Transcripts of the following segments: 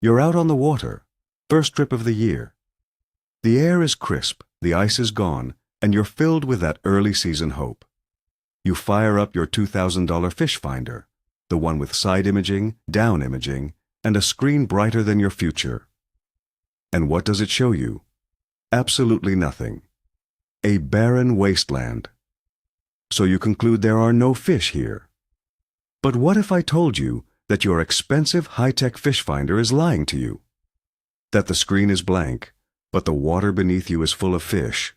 You're out on the water, first trip of the year. The air is crisp, the ice is gone, and you're filled with that early season hope. You fire up your $2,000 fish finder, the one with side imaging, down imaging, and a screen brighter than your future. And what does it show you? Absolutely nothing. A barren wasteland. So you conclude there are no fish here. But what if I told you that your expensive high-tech fish finder is lying to you? That the screen is blank, but the water beneath you is full of fish?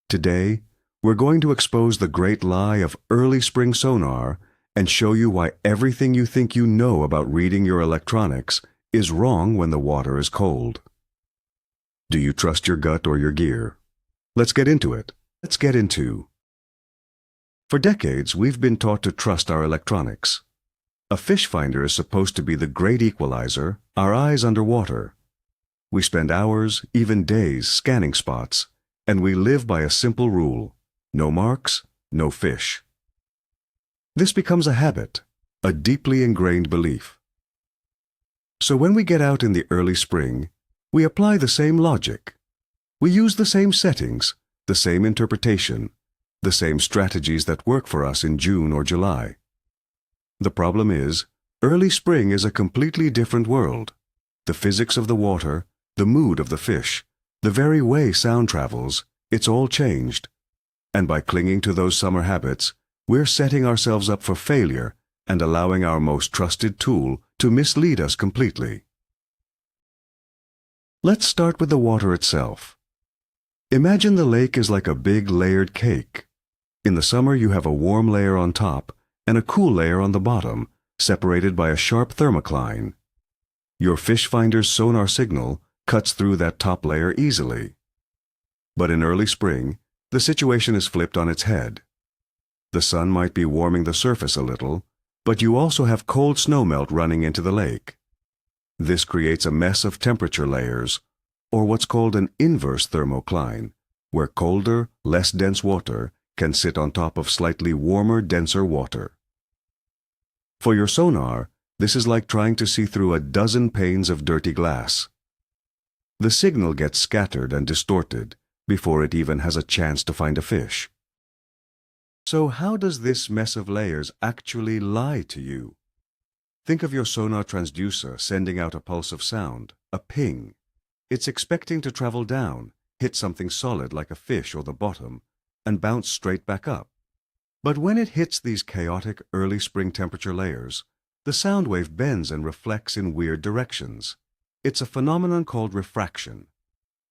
Today, we're going to expose the great lie of early spring sonar and show you why everything you think you know about reading your electronics is wrong when the water is cold. Do you trust your gut or your gear? Let's get into it. Let's get into. For decades, we've been taught to trust our electronics. A fish finder is supposed to be the great equalizer, our eyes underwater. We spend hours, even days, scanning spots, and we live by a simple rule: no marks, no fish. This becomes a habit, a deeply ingrained belief. So when we get out in the early spring, we apply the same logic. We use the same settings, the same interpretation, the same strategies that work for us in June or July. The problem is, early spring is a completely different world. The physics of the water, the mood of the fish, the very way sound travels, it's all changed. And by clinging to those summer habits, we're setting ourselves up for failure and allowing our most trusted tool to mislead us completely. Let's start with the water itself. Imagine the lake is like a big layered cake. In the summer you have a warm layer on top and a cool layer on the bottom, separated by a sharp thermocline. Your fish finder's sonar signal cuts through that top layer easily. But in early spring, the situation is flipped on its head. The sun might be warming the surface a little, but you also have cold snowmelt running into the lake. This creates a mess of temperature layers, or what's called an inverse thermocline, where colder, less dense water can sit on top of slightly warmer, denser water. For your sonar, this is like trying to see through a dozen panes of dirty glass. The signal gets scattered and distorted before it even has a chance to find a fish. So how does this mess of layers actually lie to you? Think of your sonar transducer sending out a pulse of sound, a ping. It's expecting to travel down, hit something solid like a fish or the bottom, and bounce straight back up. But when it hits these chaotic early spring temperature layers, the sound wave bends and reflects in weird directions. It's a phenomenon called refraction.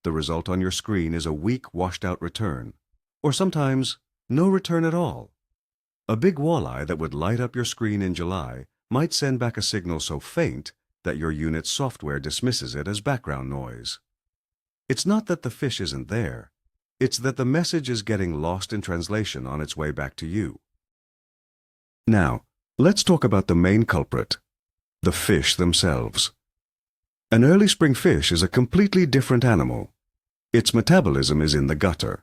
The result on your screen is a weak, washed-out return, or sometimes no return at all. A big walleye that would light up your screen in July might send back a signal so faint that your unit's software dismisses it as background noise. It's not that the fish isn't there. It's that the message is getting lost in translation on its way back to you. Now, let's talk about the main culprit, the fish themselves. An early spring fish is a completely different animal. Its metabolism is in the gutter.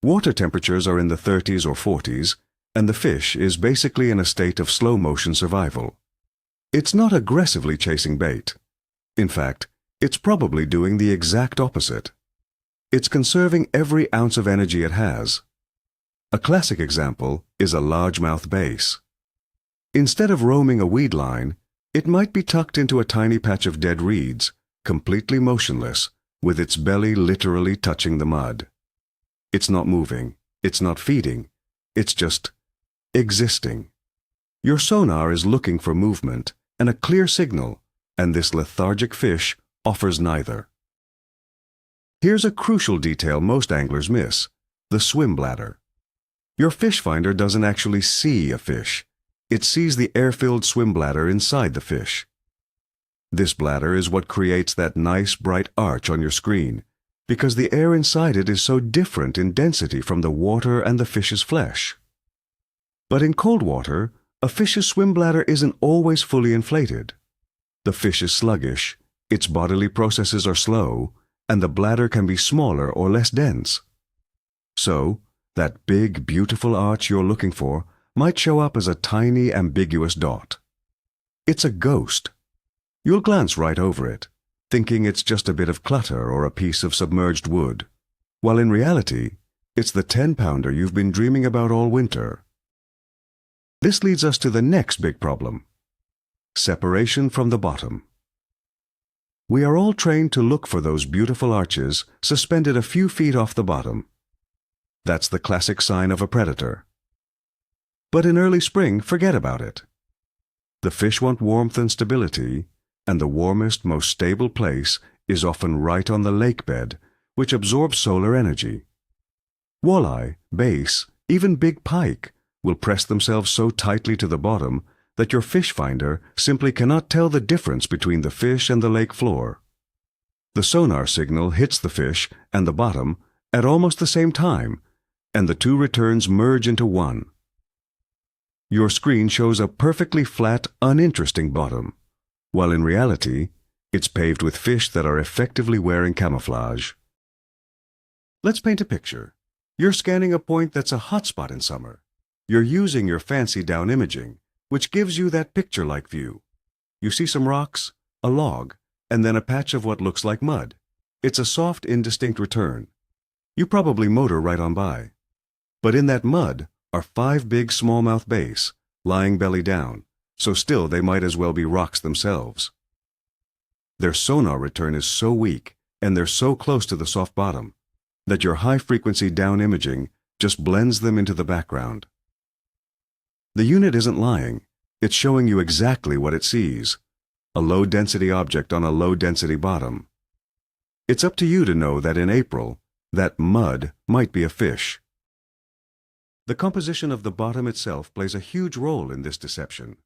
Water temperatures are in the 30s or 40s, and the fish is basically in a state of slow-motion survival. It's not aggressively chasing bait. In fact, it's probably doing the exact opposite. It's conserving every ounce of energy it has. A classic example is a largemouth bass. Instead of roaming a weed line, it might be tucked into a tiny patch of dead reeds, completely motionless, with its belly literally touching the mud. It's not moving, it's not feeding, it's just existing. Your sonar is looking for movement and a clear signal, and this lethargic fish offers neither. Here's a crucial detail most anglers miss: the swim bladder. Your fish finder doesn't actually see a fish. It sees the air-filled swim bladder inside the fish. This bladder is what creates that nice bright arch on your screen, because the air inside it is so different in density from the water and the fish's flesh. But in cold water, a fish's swim bladder isn't always fully inflated. The fish is sluggish, its bodily processes are slow, and the bladder can be smaller or less dense. So, that big, beautiful arch you're looking for might show up as a tiny, ambiguous dot. It's a ghost. You'll glance right over it, thinking it's just a bit of clutter or a piece of submerged wood, while in reality, it's the 10-pounder you've been dreaming about all winter. This leads us to the next big problem: separation from the bottom. We are all trained to look for those beautiful arches suspended a few feet off the bottom. That's the classic sign of a predator. But in early spring, forget about it. The fish want warmth and stability, and the warmest, most stable place is often right on the lake bed, which absorbs solar energy. Walleye, bass, even big pike will press themselves so tightly to the bottom that your fish finder simply cannot tell the difference between the fish and the lake floor. The sonar signal hits the fish and the bottom at almost the same time, and the two returns merge into one. Your screen shows a perfectly flat, uninteresting bottom, while in reality, it's paved with fish that are effectively wearing camouflage. Let's paint a picture. You're scanning a point that's a hotspot in summer. You're using your fancy down imaging, which gives you that picture-like view. You see some rocks, a log, and then a patch of what looks like mud. It's a soft, indistinct return. You probably motor right on by. But in that mud are 5 big smallmouth bass, lying belly down, so still they might as well be rocks themselves. Their sonar return is so weak, and they're so close to the soft bottom, that your high-frequency down imaging just blends them into the background. The unit isn't lying. It's showing you exactly what it sees: a low-density object on a low-density bottom. It's up to you to know that in April, that mud might be a fish. The composition of the bottom itself plays a huge role in this deception.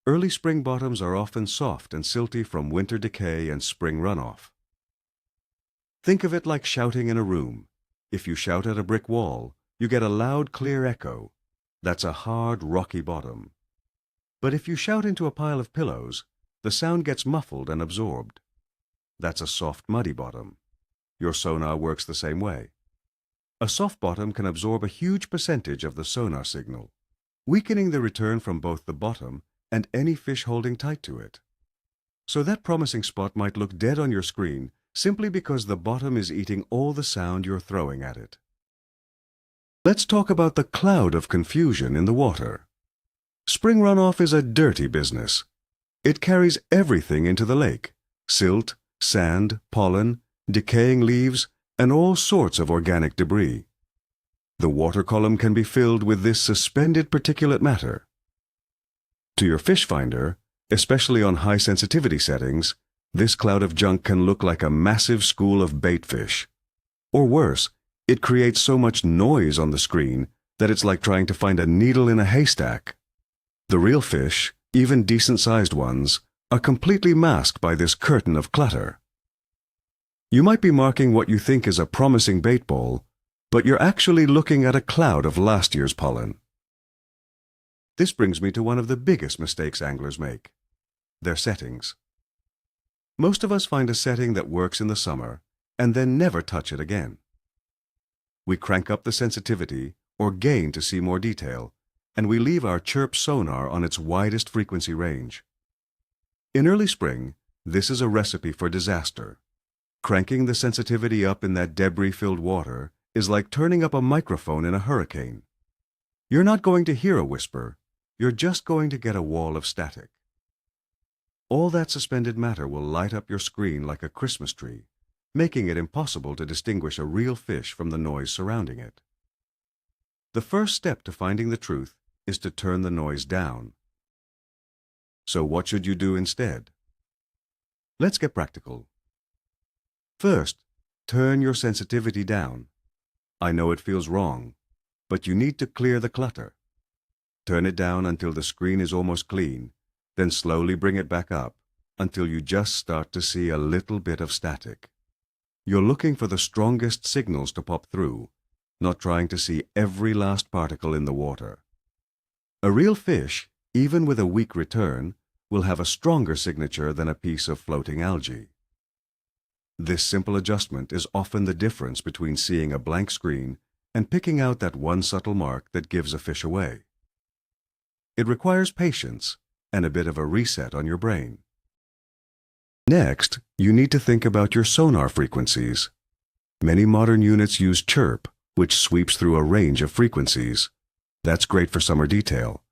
Early spring bottoms are often soft and silty from winter decay and spring runoff. Think of it like shouting in a room. If you shout at a brick wall, you get a loud, clear echo. That's a hard, rocky bottom. But if you shout into a pile of pillows, the sound gets muffled and absorbed. That's a soft, muddy bottom. Your sonar works the same way. A soft bottom can absorb a huge percentage of the sonar signal, weakening the return from both the bottom and any fish holding tight to it. So that promising spot might look dead on your screen simply because the bottom is eating all the sound you're throwing at it. Let's talk about the cloud of confusion in the water. Spring runoff is a dirty business. It carries everything into the lake: silt, sand, pollen, decaying leaves, and all sorts of organic debris. The water column can be filled with this suspended particulate matter. To your fish finder, especially on high sensitivity settings, this cloud of junk can look like a massive school of baitfish. Or worse, it creates so much noise on the screen that it's like trying to find a needle in a haystack. The real fish, even decent-sized ones, are completely masked by this curtain of clutter. You might be marking what you think is a promising bait bowl, but you're actually looking at a cloud of last year's pollen. This brings me to one of the biggest mistakes anglers make: their settings. Most of us find a setting that works in the summer and then never touch it again. We crank up the sensitivity or gain to see more detail, and we leave our chirp sonar on its widest frequency range. In early spring, this is a recipe for disaster. Cranking the sensitivity up in that debris-filled water is like turning up a microphone in a hurricane. You're not going to hear a whisper, you're just going to get a wall of static. All that suspended matter will light up your screen like a Christmas tree, making it impossible to distinguish a real fish from the noise surrounding it. The first step to finding the truth is to turn the noise down. So what should you do instead? Let's get practical. First, turn your sensitivity down. I know it feels wrong, but you need to clear the clutter. Turn it down until the screen is almost clean, then slowly bring it back up until you just start to see a little bit of static. You're looking for the strongest signals to pop through, not trying to see every last particle in the water. A real fish, even with a weak return, will have a stronger signature than a piece of floating algae. This simple adjustment is often the difference between seeing a blank screen and picking out that one subtle mark that gives a fish away. It requires patience and a bit of a reset on your brain. Next, you need to think about your sonar frequencies. Many modern units use chirp, which sweeps through a range of frequencies. That's great for summer detail.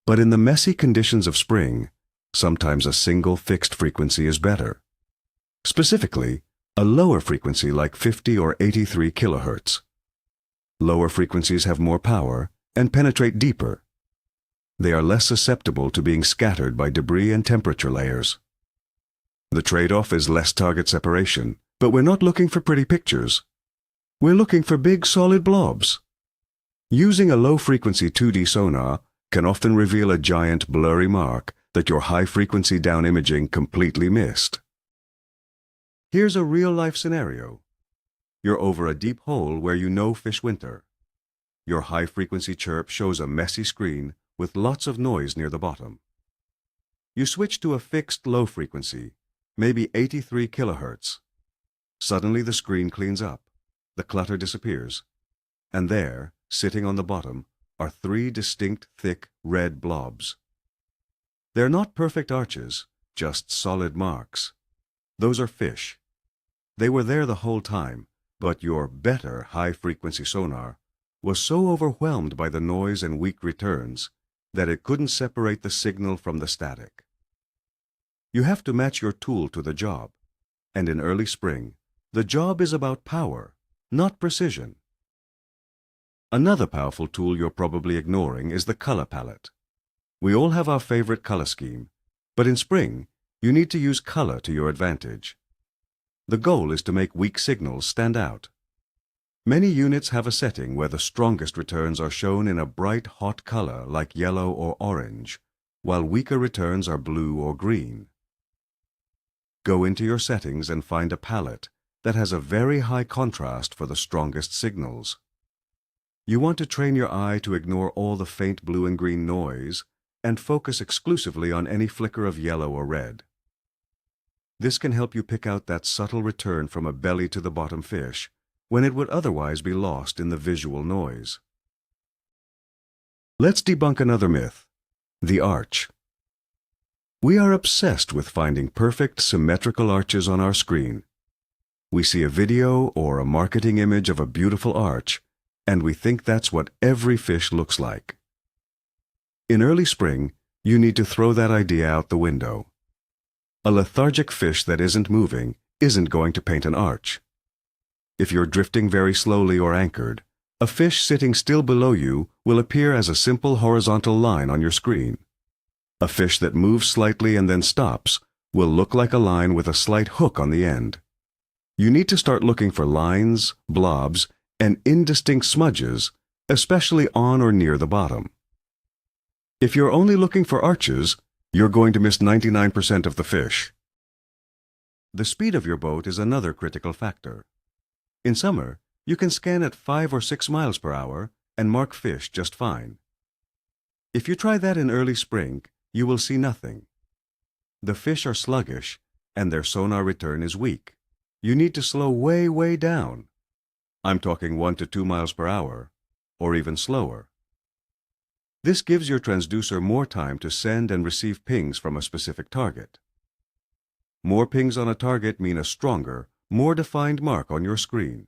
But in the messy conditions of spring, sometimes a single fixed frequency is better. Specifically, a lower frequency like 50 or 83 kilohertz. Lower frequencies have more power and penetrate deeper. They are less susceptible to being scattered by debris and temperature layers. The trade-off is less target separation, but we're not looking for pretty pictures. We're looking for big solid blobs. Using a low-frequency 2D sonar can often reveal a giant blurry mark that your high-frequency down imaging completely missed. Here's a real-life scenario. You're over a deep hole where you know fish winter. Your high-frequency chirp shows a messy screen with lots of noise near the bottom. You switch to a fixed low frequency, maybe 83 kilohertz. Suddenly the screen cleans up, the clutter disappears, and there, sitting on the bottom, are three distinct thick red blobs. They're not perfect arches, just solid marks. Those are fish. They were there the whole time, but your better high-frequency sonar was so overwhelmed by the noise and weak returns that it couldn't separate the signal from the static. You have to match your tool to the job, and in early spring, the job is about power, not precision. Another powerful tool you're probably ignoring is the color palette. We all have our favorite color scheme, but in spring, you need to use color to your advantage. The goal is to make weak signals stand out. Many units have a setting where the strongest returns are shown in a bright, hot color like yellow or orange, while weaker returns are blue or green. Go into your settings and find a palette that has a very high contrast for the strongest signals. You want to train your eye to ignore all the faint blue and green noise and focus exclusively on any flicker of yellow or red. This can help you pick out that subtle return from a belly to the bottom fish when it would otherwise be lost in the visual noise. Let's debunk another myth, the arch. We are obsessed with finding perfect symmetrical arches on our screen. We see a video or a marketing image of a beautiful arch, and we think that's what every fish looks like. In early spring, you need to throw that idea out the window. A lethargic fish that isn't moving isn't going to paint an arch. If you're drifting very slowly or anchored, a fish sitting still below you will appear as a simple horizontal line on your screen. A fish that moves slightly and then stops will look like a line with a slight hook on the end. You need to start looking for lines, blobs, and indistinct smudges, especially on or near the bottom. If you're only looking for arches, you're going to miss 99% of the fish. The speed of your boat is another critical factor. In summer, you can scan at 5 or 6 miles per hour and mark fish just fine. If you try that in early spring, you will see nothing. The fish are sluggish, and their sonar return is weak. You need to slow way, way down. I'm talking 1 to 2 miles per hour, or even slower. This gives your transducer more time to send and receive pings from a specific target. More pings on a target mean a stronger, more defined mark on your screen.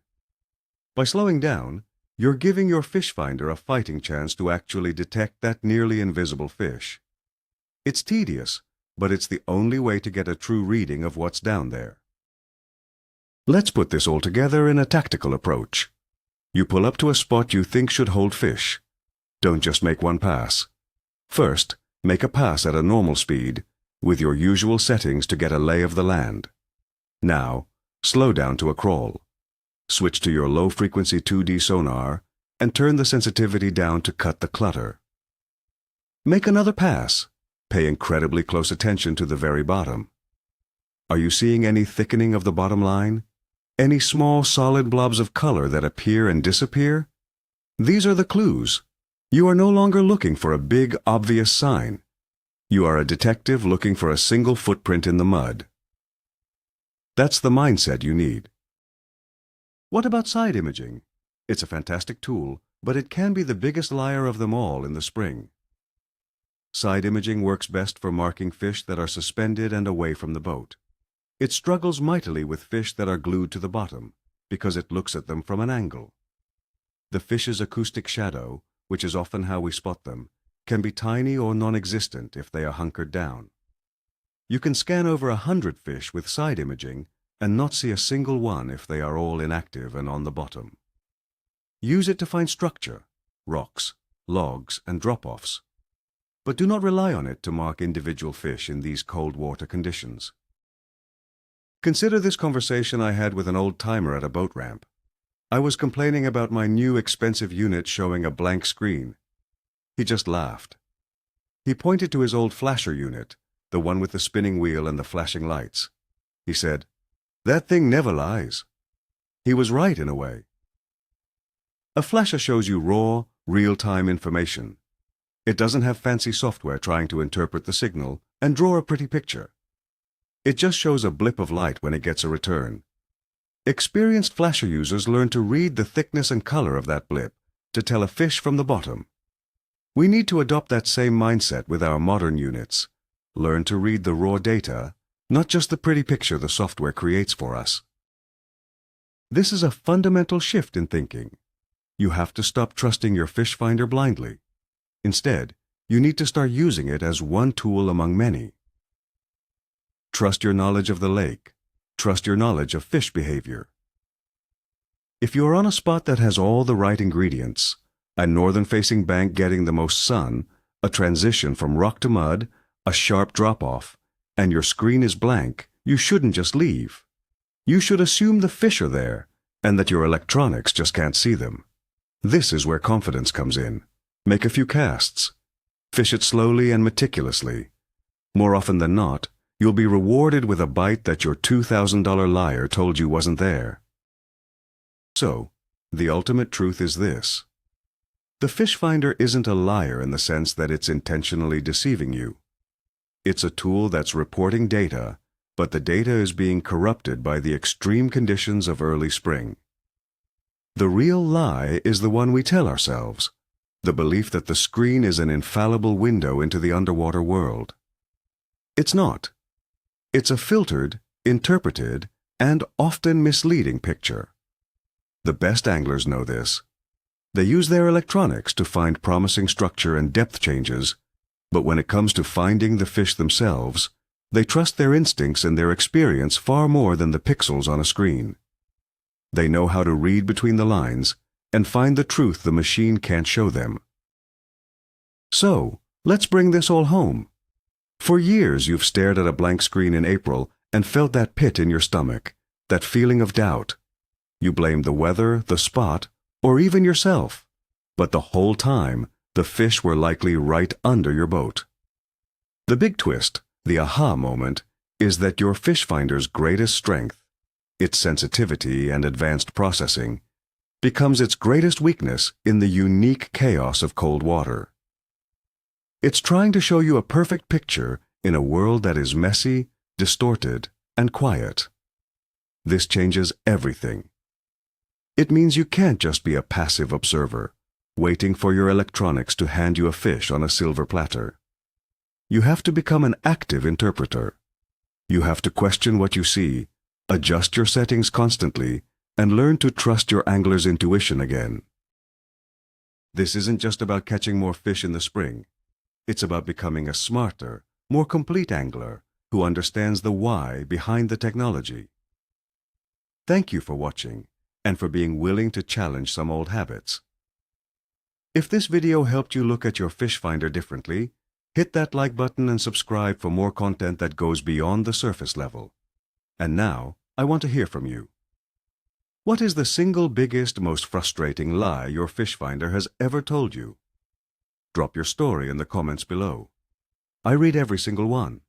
By slowing down, you're giving your fish finder a fighting chance to actually detect that nearly invisible fish. It's tedious, but it's the only way to get a true reading of what's down there. Let's put this all together in a tactical approach. You pull up to a spot you think should hold fish. Don't just make one pass. First, make a pass at a normal speed, with your usual settings to get a lay of the land. Now, slow down to a crawl. Switch to your low-frequency 2D sonar and turn the sensitivity down to cut the clutter. Make another pass. Pay incredibly close attention to the very bottom. Are you seeing any thickening of the bottom line? Any small solid blobs of color that appear and disappear? These are the clues. You are no longer looking for a big, obvious sign. You are a detective looking for a single footprint in the mud. That's the mindset you need. What about side imaging? It's a fantastic tool, but it can be the biggest liar of them all in the spring. Side imaging works best for marking fish that are suspended and away from the boat. It struggles mightily with fish that are glued to the bottom, because it looks at them from an angle. The fish's acoustic shadow, which is often how we spot them, can be tiny or non-existent if they are hunkered down. You can scan over 100 fish with side imaging and not see a single one if they are all inactive and on the bottom. Use it to find structure, rocks, logs, and drop-offs. But do not rely on it to mark individual fish in these cold water conditions. Consider this conversation I had with an old-timer at a boat ramp. I was complaining about my new expensive unit showing a blank screen. He just laughed. He pointed to his old flasher unit, the one with the spinning wheel and the flashing lights. He said, "That thing never lies." He was right in a way. A flasher shows you raw, real-time information. It doesn't have fancy software trying to interpret the signal and draw a pretty picture. It just shows a blip of light when it gets a return. Experienced flasher users learn to read the thickness and color of that blip to tell a fish from the bottom. We need to adopt that same mindset with our modern units. Learn to read the raw data, not just the pretty picture the software creates for us. This is a fundamental shift in thinking. You have to stop trusting your fish finder blindly. Instead, you need to start using it as one tool among many. Trust your knowledge of the lake. Trust your knowledge of fish behavior. If you are on a spot that has all the right ingredients, a northern-facing bank getting the most sun, a transition from rock to mud, a sharp drop-off, and your screen is blank, you shouldn't just leave. You should assume the fish are there, and that your electronics just can't see them. This is where confidence comes in. Make a few casts. Fish it slowly and meticulously. More often than not, you'll be rewarded with a bite that your $2,000 liar told you wasn't there. So, the ultimate truth is this. The fish finder isn't a liar in the sense that it's intentionally deceiving you. It's a tool that's reporting data, but the data is being corrupted by the extreme conditions of early spring. The real lie is the one we tell ourselves, the belief that the screen is an infallible window into the underwater world. It's not. It's a filtered, interpreted, and often misleading picture. The best anglers know this. They use their electronics to find promising structure and depth changes, but when it comes to finding the fish themselves, they trust their instincts and their experience far more than the pixels on a screen. They know how to read between the lines and find the truth the machine can't show them. So, let's bring this all home. For years you've stared at a blank screen in April and felt that pit in your stomach, that feeling of doubt. You blamed the weather, the spot, or even yourself, but the whole time the fish were likely right under your boat. The big twist, the aha moment, is that your fish finder's greatest strength, its sensitivity and advanced processing, becomes its greatest weakness in the unique chaos of cold water. It's trying to show you a perfect picture in a world that is messy, distorted, and quiet. This changes everything. It means you can't just be a passive observer, waiting for your electronics to hand you a fish on a silver platter. You have to become an active interpreter. You have to question what you see, adjust your settings constantly, and learn to trust your angler's intuition again. This isn't just about catching more fish in the spring. It's about becoming a smarter, more complete angler who understands the why behind the technology. Thank you for watching and for being willing to challenge some old habits. If this video helped you look at your fish finder differently, hit that like button and subscribe for more content that goes beyond the surface level. And now, I want to hear from you. What is the single biggest, most frustrating lie your fish finder has ever told you? Drop your story in the comments below. I read every single one.